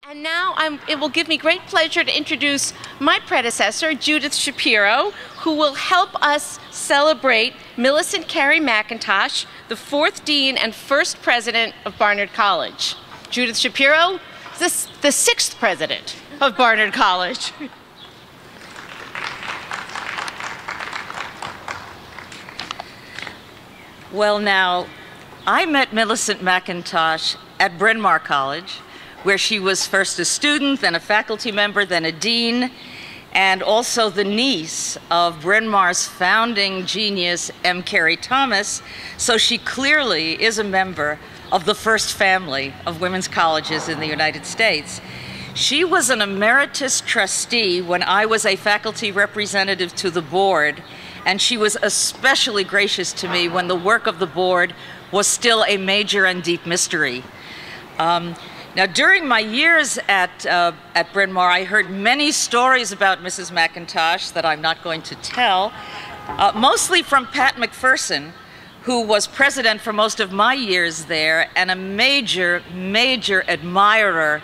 And now it will give me great pleasure to introduce my predecessor, Judith Shapiro, who will help us celebrate Millicent Carey McIntosh, the 4th Dean and 1st President of Barnard College. Judith Shapiro, the 6th President of Barnard College. Well, now, I met Millicent McIntosh at Bryn Mawr College, where she was first a student, then a faculty member, then a dean, and also the niece of Bryn Mawr's founding genius, M. Carey Thomas. So she clearly is a member of the first family of women's colleges in the United States. She was an emeritus trustee when I was a faculty representative to the board, and she was especially gracious to me when the work of the board was still a major and deep mystery. Now, during my years at Bryn Mawr, I heard many stories about Mrs. McIntosh that I'm not going to tell, mostly from Pat McPherson, who was president for most of my years there and a major, major admirer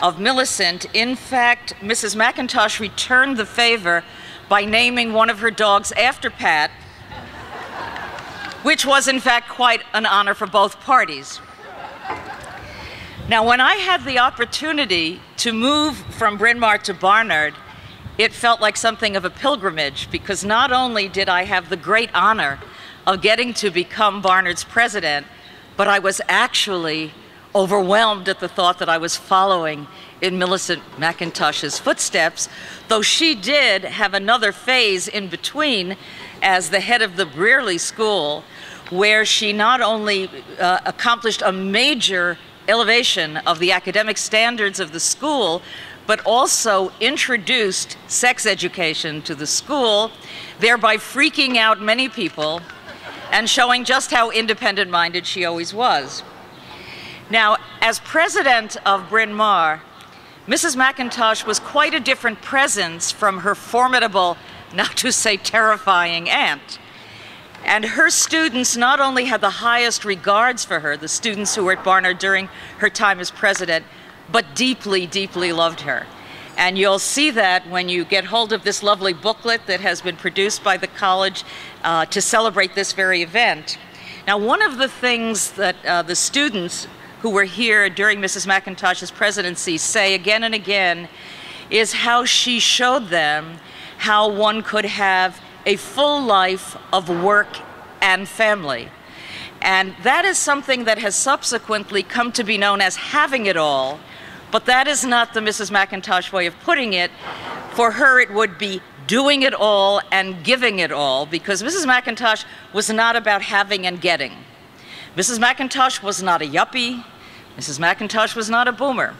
of Millicent. In fact, Mrs. McIntosh returned the favor by naming one of her dogs after Pat, which was in fact quite an honor for both parties. Now, when I had the opportunity to move from Bryn Mawr to Barnard, it felt like something of a pilgrimage, because not only did I have the great honor of getting to become Barnard's president, but I was actually overwhelmed at the thought that I was following in Millicent McIntosh's footsteps, though she did have another phase in between as the head of the Brearley School, where she not only accomplished a major elevation of the academic standards of the school, but also introduced sex education to the school, thereby freaking out many people and showing just how independent-minded she always was. Now, as president of Bryn Mawr, Mrs. McIntosh was quite a different presence from her formidable, not to say terrifying, aunt. And her students not only had the highest regards for her, the students who were at Barnard during her time as president, but deeply, deeply loved her. And you'll see that when you get hold of this lovely booklet that has been produced by the college to celebrate this very event. Now, one of the things that the students who were here during Mrs. McIntosh's presidency say again and again is how she showed them how one could have a full life of work and family. And that is something that has subsequently come to be known as having it all, but that is not the Mrs. McIntosh way of putting it. For her, it would be doing it all and giving it all, because Mrs. McIntosh was not about having and getting. Mrs. McIntosh was not a yuppie. Mrs. McIntosh was not a boomer.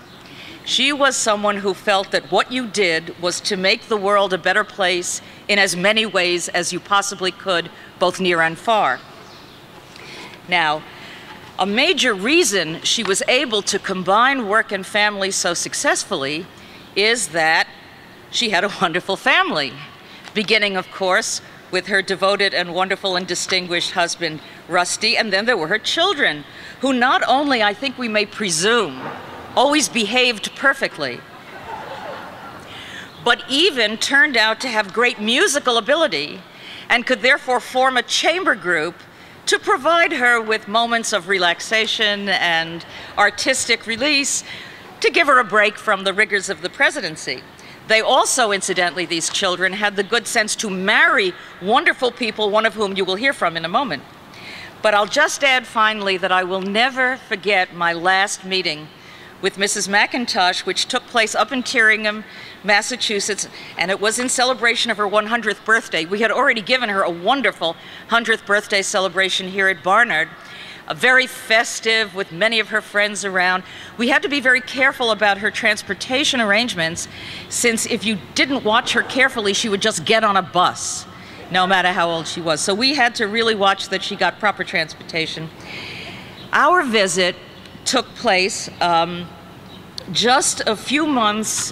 She was someone who felt that what you did was to make the world a better place in as many ways as you possibly could, both near and far. Now, a major reason she was able to combine work and family so successfully is that she had a wonderful family, beginning, of course, with her devoted and wonderful and distinguished husband, Rusty, and then there were her children, who not only, I think we may presume, always behaved perfectly, but even turned out to have great musical ability and could therefore form a chamber group to provide her with moments of relaxation and artistic release to give her a break from the rigors of the presidency. They also, incidentally, these children, had the good sense to marry wonderful people, one of whom you will hear from in a moment. But I'll just add finally that I will never forget my last meeting with Mrs. McIntosh, which took place up in Tyringham, Massachusetts, and it was in celebration of her 100th birthday. We had already given her a wonderful 100th birthday celebration here at Barnard, very festive with many of her friends around. We had to be very careful about her transportation arrangements, since if you didn't watch her carefully, she would just get on a bus, no matter how old she was. So we had to really watch that she got proper transportation. Our visit took place just a few months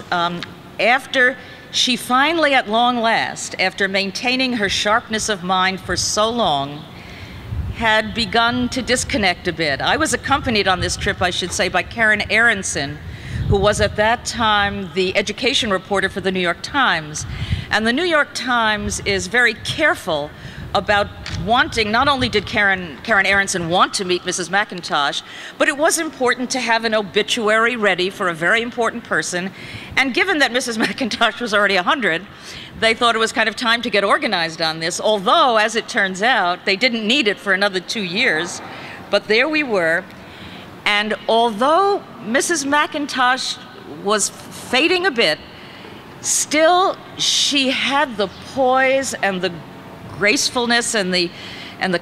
after she finally, at long last, after maintaining her sharpness of mind for so long, had begun to disconnect a bit. I was accompanied on this trip, I should say, by Karen Aronson, who was at that time the education reporter for the New York Times. And the New York Times is very careful about wanting, not only did Karen Aronson want to meet Mrs. McIntosh, but it was important to have an obituary ready for a very important person. And given that Mrs. McIntosh was already 100, they thought it was kind of time to get organized on this, although, as it turns out, they didn't need it for another 2 years. But there we were. And although Mrs. McIntosh was fading a bit, still she had the poise and the gracefulness and the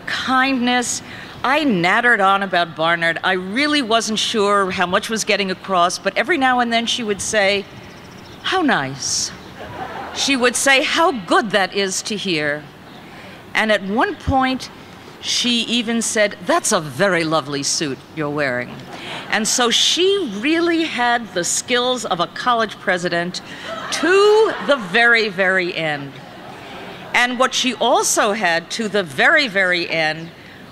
kindness. I nattered on about Barnard. I really wasn't sure how much was getting across, but every now and then she would say, "How nice." She would say, "How good that is to hear." And at one point, she even said, "That's a very lovely suit you're wearing." And so she really had the skills of a college president to the very, very end. And what she also had to the very, very end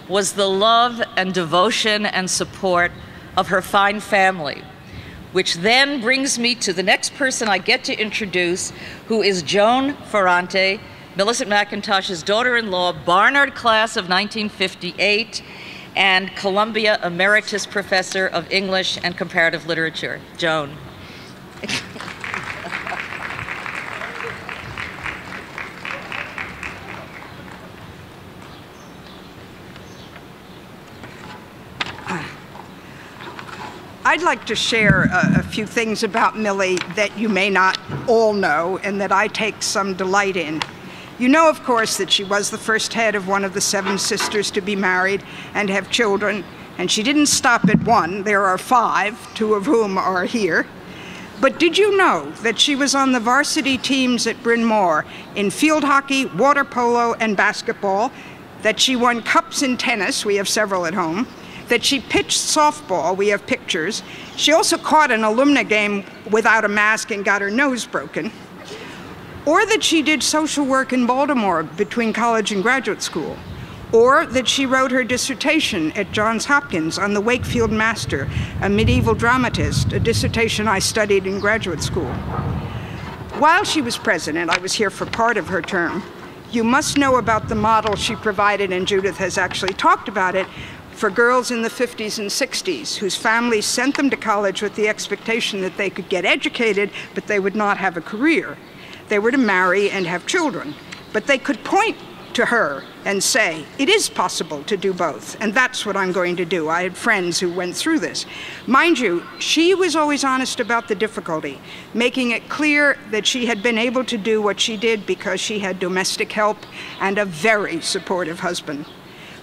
was the love and devotion and support of her fine family, which then brings me to the next person I get to introduce, who is Joan Ferrante, Millicent McIntosh's daughter-in-law, Barnard class of 1958, and Columbia Emeritus Professor of English and Comparative Literature. Joan. I'd like to share a few things about Millie that you may not all know and that I take some delight in. You know, of course, that she was the first head of one of the 7 sisters to be married and have children, and she didn't stop at 1. There are 5, 2 of whom are here. But did you know that she was on the varsity teams at Bryn Mawr in field hockey, water polo, and basketball, that she won cups in tennis, we have several at home, that she pitched softball, we have pictures. She also caught an alumna game without a mask and got her nose broken. Or that she did social work in Baltimore between college and graduate school. Or that she wrote her dissertation at Johns Hopkins on the Wakefield Master, a medieval dramatist, a dissertation I studied in graduate school. While she was president, I was here for part of her term, you must know about the model she provided, and Judith has actually talked about it, for girls in the 50s and 60s whose families sent them to college with the expectation that they could get educated, but they would not have a career. They were to marry and have children, but they could point to her and say, it is possible to do both, and that's what I'm going to do. I had friends who went through this. Mind you, she was always honest about the difficulty, making it clear that she had been able to do what she did because she had domestic help and a very supportive husband.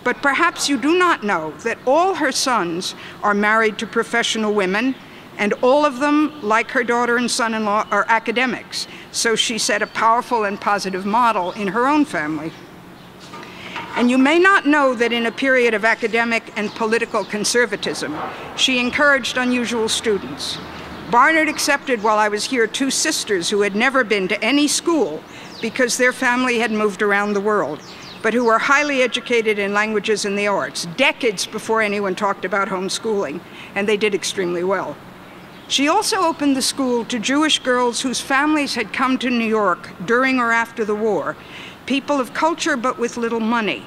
But perhaps you do not know that all her sons are married to professional women, and all of them, like her daughter and son-in-law, are academics. So she set a powerful and positive model in her own family. And you may not know that in a period of academic and political conservatism, she encouraged unusual students. Barnard accepted while I was here 2 sisters who had never been to any school because their family had moved around the world, but who were highly educated in languages and the arts, decades before anyone talked about homeschooling, and they did extremely well. She also opened the school to Jewish girls whose families had come to New York during or after the war, people of culture but with little money.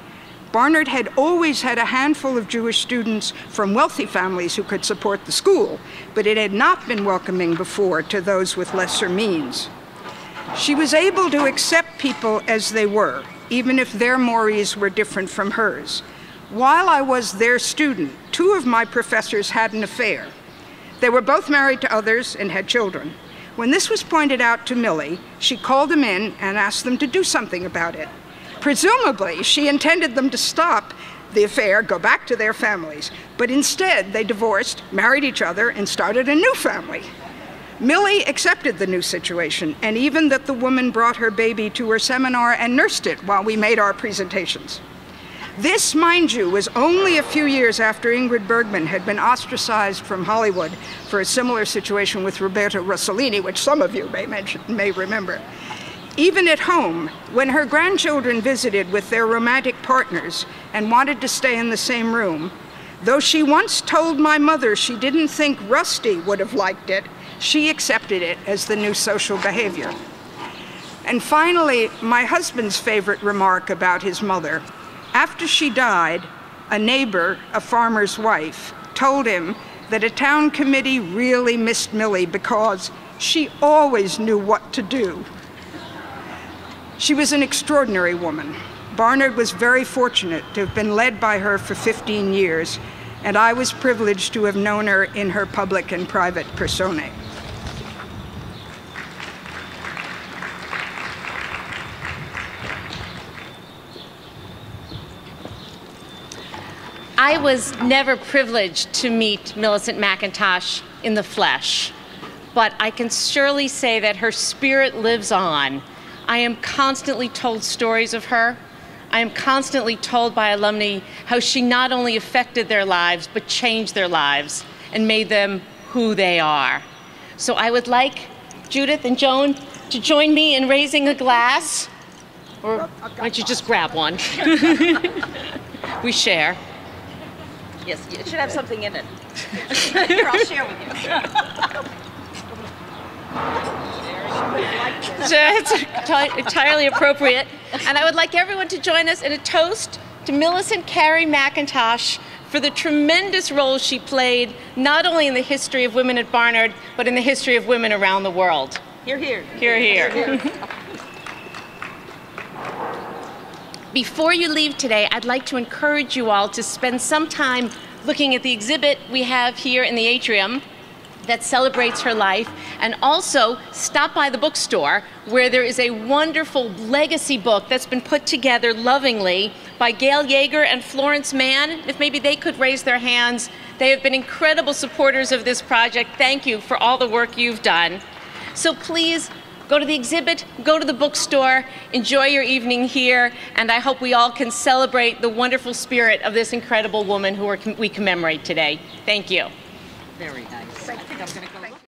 Barnard had always had a handful of Jewish students from wealthy families who could support the school, but it had not been welcoming before to those with lesser means. She was able to accept people as they were, even if their mores were different from hers. While I was their student, 2 of my professors had an affair. They were both married to others and had children. When this was pointed out to Millie, she called them in and asked them to do something about it. Presumably, she intended them to stop the affair, go back to their families, but instead they divorced, married each other, and started a new family. Millie accepted the new situation, and even that the woman brought her baby to her seminar and nursed it while we made our presentations. This, mind you, was only a few years after Ingrid Bergman had been ostracized from Hollywood for a similar situation with Roberto Rossellini, which some of you may remember. Even at home, when her grandchildren visited with their romantic partners and wanted to stay in the same room, Though she once told my mother she didn't think Rusty would have liked it, she accepted it as the new social behavior. And finally, my husband's favorite remark about his mother. After she died, a neighbor, a farmer's wife, told him that a town committee really missed Millie because she always knew what to do. She was an extraordinary woman. Barnard was very fortunate to have been led by her for 15 years, and I was privileged to have known her in her public and private personae. I was never privileged to meet Millicent McIntosh in the flesh, but I can surely say that her spirit lives on. I am constantly told stories of her. I am constantly told by alumni how she not only affected their lives, but changed their lives and made them who they are. So I would like Judith and Joan to join me in raising a glass. Or why don't you just grab one? We share. Yes, it should have something in it. Here, I'll share with you. It's entirely appropriate. And I would like everyone to join us in a toast to Millicent Carey McIntosh for the tremendous role she played, not only in the history of women at Barnard, but in the history of women around the world. Hear, hear. Hear, hear. Before you leave today, I'd like to encourage you all to spend some time looking at the exhibit we have here in the atrium that celebrates her life, and also stop by the bookstore where there is a wonderful legacy book that's been put together lovingly by Gail Yeager and Florence Mann. If maybe they could raise their hands. They have been incredible supporters of this project. Thank you for all the work you've done. So please, go to the exhibit, go to the bookstore, enjoy your evening here, and I hope we all can celebrate the wonderful spirit of this incredible woman who we commemorate today. Thank you. Very nice. I think I'm going to go.